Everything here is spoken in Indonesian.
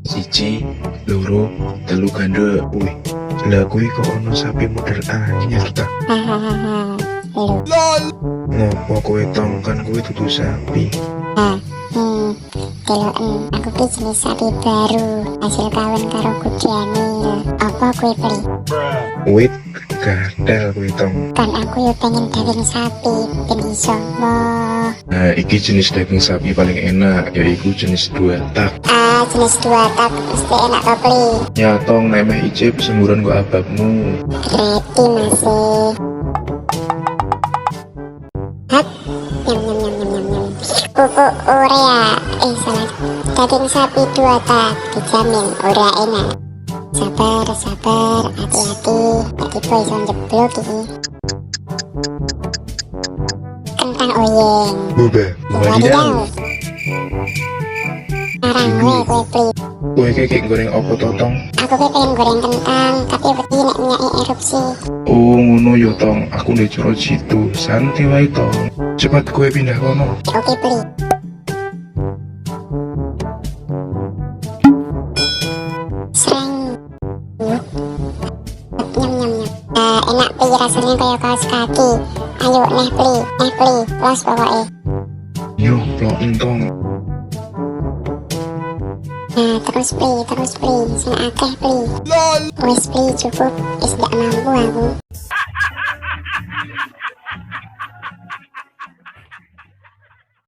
Siji, loro, telu gandruk. Wih, lah kuwi kok ono sapi model anyar ta? Hahaha. Lu. Ngopo kowe tong, kan kowe dudu sapi. Deloken aku ki jenis sapi baru hasil kawin karo kudiane. Apa kowe beli? Wait, gatel kowe tong. Kan aku yo pengen daging sapi ben iso moh. Nah, iki jenis daging sapi paling enak, yaiku jenis 2 tak. Jenis 2 tak mesti enak to beli. Ya tong, nemeh icip semburan kok ababmu. Ready masih. Hap. Nyam nyam nyam nyam nyam nyam. Pupuk urea. Salah. Daging sapi 2 tak dijamin urea enak. Sabar, sabar, hati-hati. Tadi boy iso jeblok iki. Kentang oyeng. Boba, Wadidaw. Sekarang gue beli. kowe kayak goreng opo to tong? Aku ki pengen goreng kentang, tapi wedi nek minyaknya erupsi. Oh ngono yo tong, aku ndek coro jitu, santai wae tong. Cepat kowe pindah kono. Oke beli. Sreng. Nyam nyam nyam. Enak beli rasanya kayak kaos kaki. Ayo neh beli, los pokoknya. Yo, plok entong. Nah terus beli, sing akeh beli. Wes beli cukup, wis gak mampu aku.